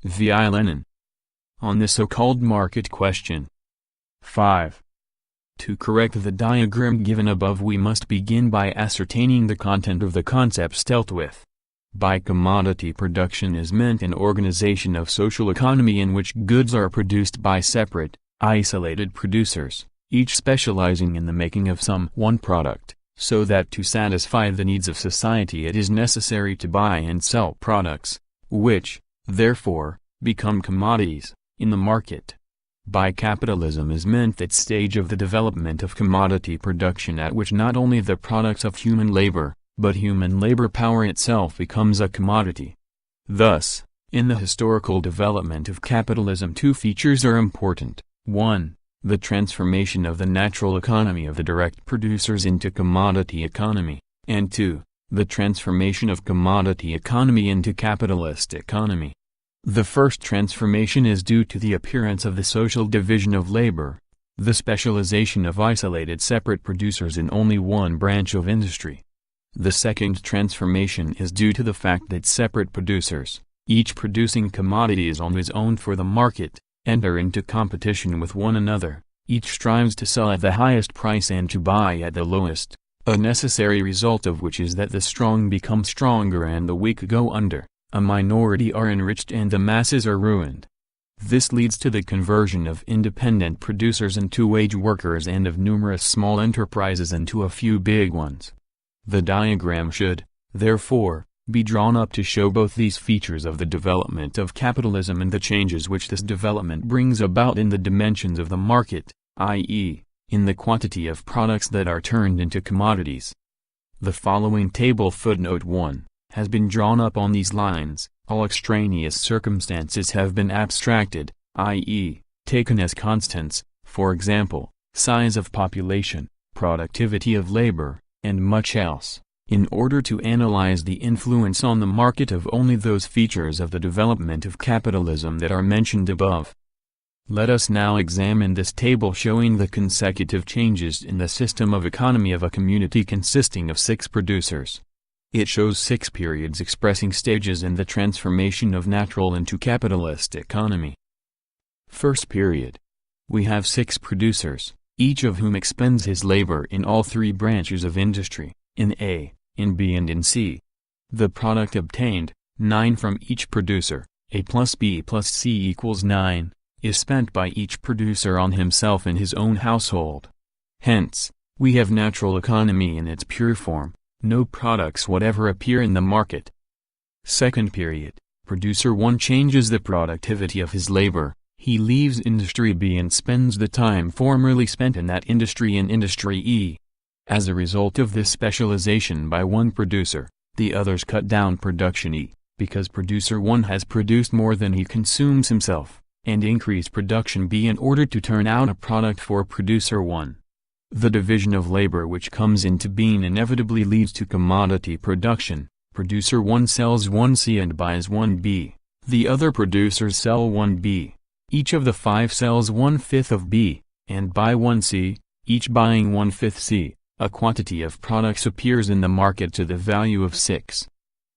v.I. Lenin. On the so-called market question. 5. To correct the diagram given above, we must begin by ascertaining the content of the concepts dealt with. By commodity production is meant an organization of social economy in which goods are produced by separate, isolated producers, each specializing in the making of some one product, so that to satisfy the needs of society it is necessary to buy and sell products, which, therefore, become commodities, in the market. By capitalism is meant that stage of the development of commodity production at which not only the products of human labor, but human labor power itself becomes a commodity. Thus, in the historical development of capitalism, two features are important: 1. The transformation of the natural economy of the direct producers into commodity economy, and 2. The transformation of commodity economy into capitalist economy. The first transformation is due to the appearance of the social division of labor, the specialization of isolated separate producers in only one branch of industry. The second transformation is due to the fact that separate producers, each producing commodities on his own for the market, enter into competition with one another, each strives to sell at the highest price and to buy at the lowest, a necessary result of which is that the strong become stronger and the weak go under. A minority are enriched and the masses are ruined. This leads to the conversion of independent producers into wage workers and of numerous small enterprises into a few big ones. The diagram should, therefore, be drawn up to show both these features of the development of capitalism and the changes which this development brings about in the dimensions of the market, i.e., in the quantity of products that are turned into commodities. The following table footnote 1. Has been drawn up on these lines. All extraneous circumstances have been abstracted, i.e., taken as constants, for example, size of population, productivity of labor, and much else, in order to analyze the influence on the market of only those features of the development of capitalism that are mentioned above. Let us now examine this table showing the consecutive changes in the system of economy of a community consisting of 6 producers. It shows 6 periods expressing stages in the transformation of natural into capitalist economy. First period. We have 6 producers, each of whom expends his labor in all 3 branches of industry, in A, in B and in C. The product obtained, 9 from each producer, A plus B plus C equals 9, is spent by each producer on himself in his own household. Hence, we have natural economy in its pure form. No products whatever appear in the market. Second period. Producer 1 changes the productivity of his labor. He leaves industry B and spends the time formerly spent in that industry in industry E. As a result of this specialization by one producer, the others cut down production E, because producer 1 has produced more than he consumes himself, and increase production B in order to turn out a product for producer 1. The division of labor which comes into being inevitably leads to commodity production. Producer 1 sells 1C and buys 1B. The other producers sell 1B. Each of the 5 sells 1/5 of B, and buy 1C, each buying 1/5 C. A quantity of products appears in the market to the value of 6.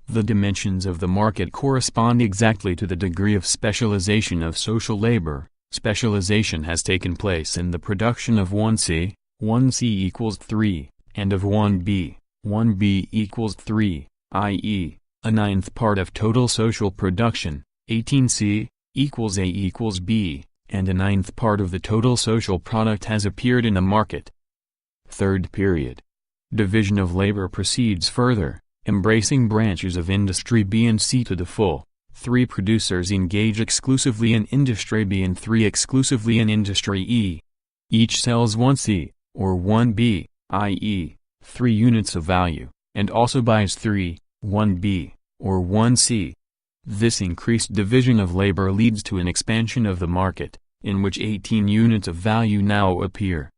The dimensions of the market correspond exactly to the degree of specialization of social labor. Specialization has taken place in the production of 1C. 1C equals 3, and of 1B, 1B equals 3, i.e., a 9th part of total social production, 18C, equals A equals B, and a 9th part of the total social product has appeared in the market. Third period. Division of labor proceeds further, embracing branches of industry B and C to the full. 3 producers engage exclusively in industry B and 3 exclusively in industry E. Each sells 1C. Or 1B, i.e., 3 units of value, and also buys 3, 1B, or 1C. This increased division of labor leads to an expansion of the market, in which 18 units of value now appear.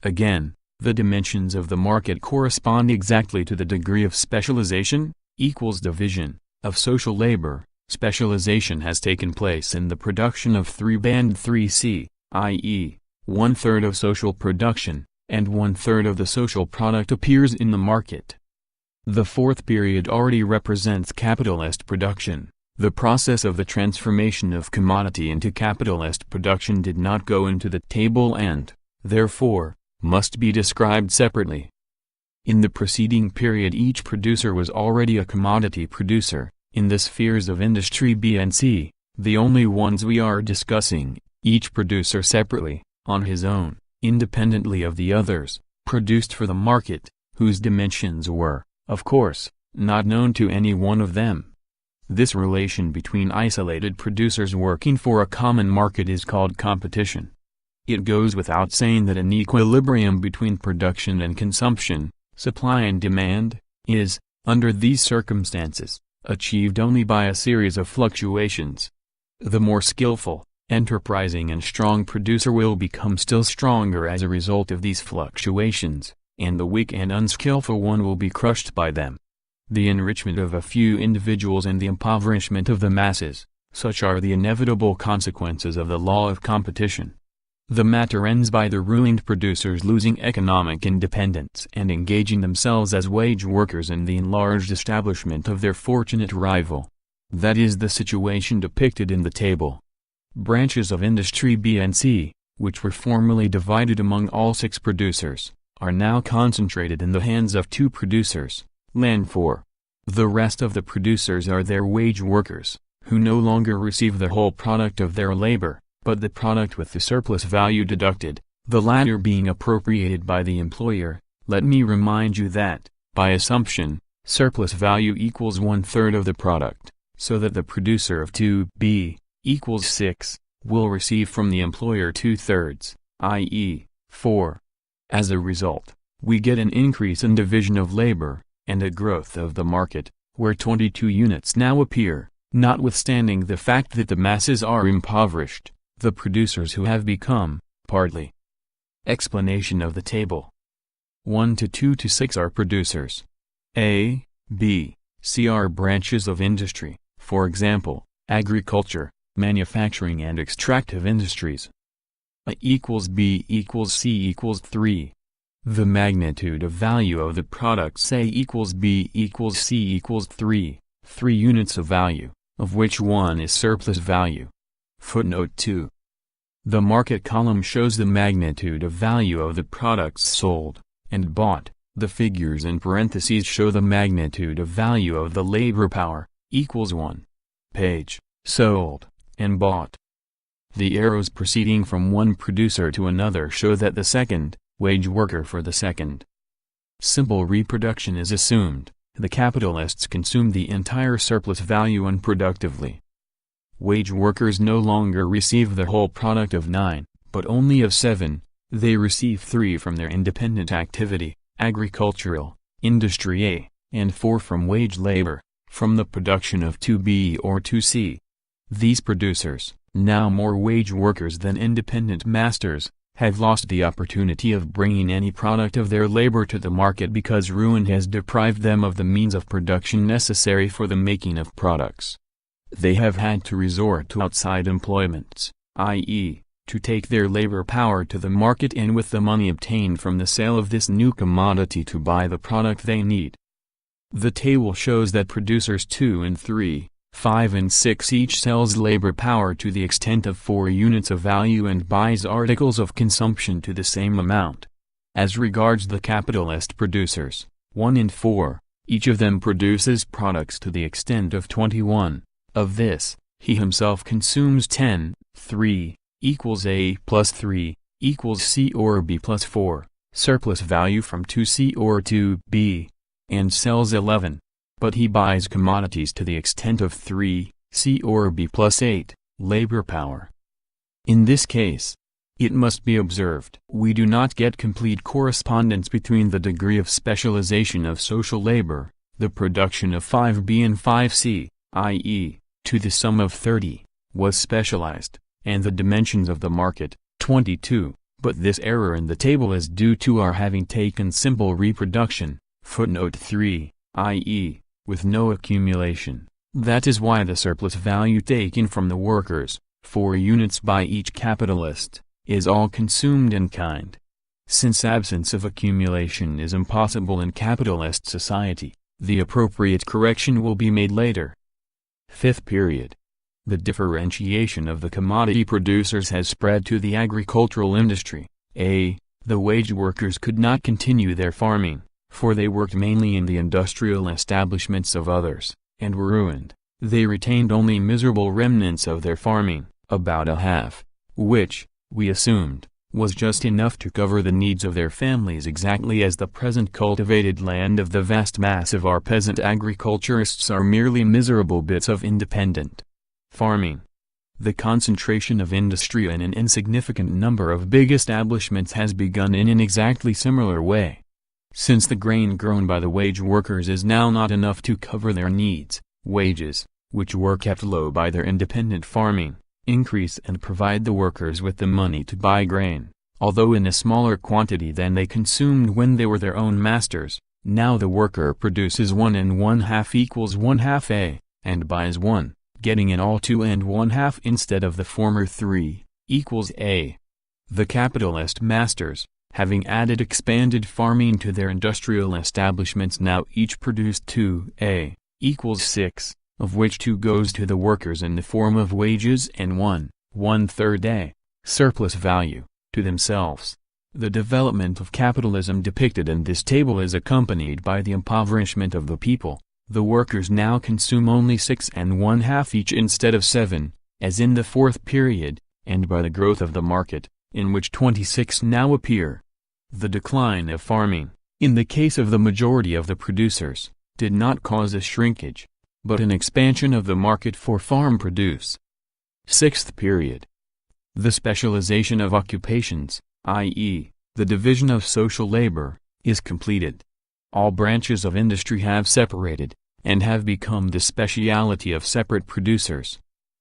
Again, the dimensions of the market correspond exactly to the degree of specialization, equals division, of social labor. Specialization has taken place in the production of 3B and 3C, i.e., 1/3 of social production, and 1/3 of the social product appears in the market. The fourth period already represents capitalist production. The process of the transformation of commodity into capitalist production did not go into the table and, therefore, must be described separately. In the preceding period each producer was already a commodity producer. In the spheres of industry B and C, the only ones we are discussing, each producer separately, on his own, independently of the others, produced for the market, whose dimensions were, of course, not known to any one of them. This relation between isolated producers working for a common market is called competition. It goes without saying that an equilibrium between production and consumption, supply and demand, is, under these circumstances, achieved only by a series of fluctuations. The more skillful, enterprising and strong producer will become still stronger as a result of these fluctuations, and the weak and unskillful one will be crushed by them. The enrichment of a few individuals and the impoverishment of the masses, such are the inevitable consequences of the law of competition. The matter ends by the ruined producers losing economic independence and engaging themselves as wage workers in the enlarged establishment of their fortunate rival. That is the situation depicted in the table. Branches of industry B and C, which were formerly divided among all 6 producers, are now concentrated in the hands of 2 producers, Len 4. The rest of the producers are their wage workers, who no longer receive the whole product of their labor, but the product with the surplus value deducted, the latter being appropriated by the employer. Let me remind you that, by assumption, surplus value equals 1/3 of the product, so that the producer of 2B equals 6, will receive from the employer 2/3, i.e., 4. As a result, we get an increase in division of labor, and a growth of the market, where 22 units now appear, notwithstanding the fact that the masses are impoverished. The producers who have become, partly. Explanation of the table. 1 to 2 to 6 are producers. A, B, C are branches of industry, for example, agriculture, manufacturing and extractive industries. A equals B equals C equals 3. The magnitude of value of the products A equals B equals C equals 3 units of value, of which 1 is surplus value. Footnote 2. The market column shows the magnitude of value of the products sold and bought. The figures in parentheses show the magnitude of value of the labor power, equals 1. Page, sold, and bought. The arrows proceeding from one producer to another show that the second, wage worker for the second. Simple reproduction is assumed. The capitalists consume the entire surplus value unproductively. Wage workers no longer receive the whole product of 9, but only of 7, they receive 3 from their independent activity, agricultural, industry A, and 4 from wage labor, from the production of 2B or 2C. These producers, now more wage workers than independent masters, have lost the opportunity of bringing any product of their labor to the market because ruin has deprived them of the means of production necessary for the making of products. They have had to resort to outside employments, i.e., to take their labor power to the market and with the money obtained from the sale of this new commodity to buy the product they need. The table shows that producers 2 and 3, 5 and 6 each sells labor power to the extent of 4 units of value and buys articles of consumption to the same amount. As regards the capitalist producers, 1 and 4, each of them produces products to the extent of 21. Of this, he himself consumes 10, 3, equals A plus 3, equals C or B plus 4, surplus value from 2C or 2B, and sells 11. But he buys commodities to the extent of 3, C or B plus 8, labor power. In this case, it must be observed, we do not get complete correspondence between the degree of specialization of social labor, the production of 5B and 5C, i.e., to the sum of 30, was specialized, and the dimensions of the market, 22, but this error in the table is due to our having taken simple reproduction, footnote 3, i.e., with no accumulation. That is why the surplus value taken from the workers, 4 units by each capitalist, is all consumed in kind. Since absence of accumulation is impossible in capitalist society, the appropriate correction will be made later. Fifth period. The differentiation of the commodity producers has spread to the agricultural industry. The wage workers could not continue their farming, for they worked mainly in the industrial establishments of others, and were ruined. They retained only miserable remnants of their farming, about a half, which, we assumed, was just enough to cover the needs of their families, exactly as the present cultivated land of the vast mass of our peasant agriculturists are merely miserable bits of independent farming. The concentration of industry in an insignificant number of big establishments has begun in an exactly similar way. Since the grain grown by the wage workers is now not enough to cover their needs, wages, which were kept low by their independent farming, increase and provide the workers with the money to buy grain, although in a smaller quantity than they consumed when they were their own masters. Now the worker produces 1 1/2 equals 1/2 A, and buys 1, getting in all 2 1/2 instead of the former 3, equals A. The capitalist masters, having added expanded farming to their industrial establishments, now each produced 2 A, equals 6, of which 2 goes to the workers in the form of wages and 1/3 A, surplus value, to themselves. The development of capitalism depicted in this table is accompanied by the impoverishment of the people. The workers now consume only 6 1/2 each instead of 7, as in the fourth period, and by the growth of the market, in which 26 now appear. The decline of farming, in the case of the majority of the producers, did not cause a shrinkage, but an expansion of the market for farm produce. Sixth period. The specialization of occupations, i.e., the division of social labor, is completed. All branches of industry have separated, and have become the speciality of separate producers.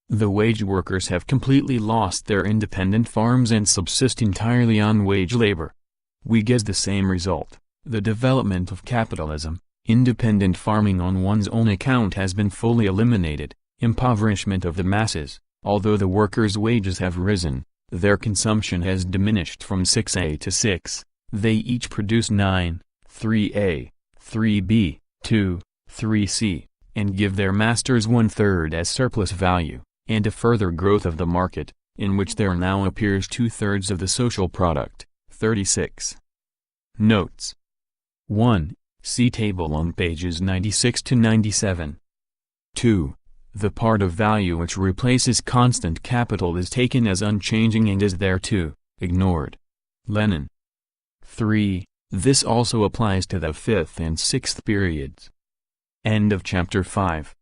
The wage workers have completely lost their independent farms and subsist entirely on wage labor. We get the same result. The development of capitalism, independent farming on one's own account, has been fully eliminated. Impoverishment of the masses, although the workers' wages have risen, their consumption has diminished from 6A to 6. They each produce 9, 3A, 3B, 2, 3C, and give their masters 1/3 as surplus value, and a further growth of the market, in which there now appears 2/3 of the social product. 36. Notes. 1. See table on pages 96 to 97. 2. The part of value which replaces constant capital is taken as unchanging and is thereto ignored. Lenin. 3. This also applies to the fifth and sixth periods. End of chapter 5.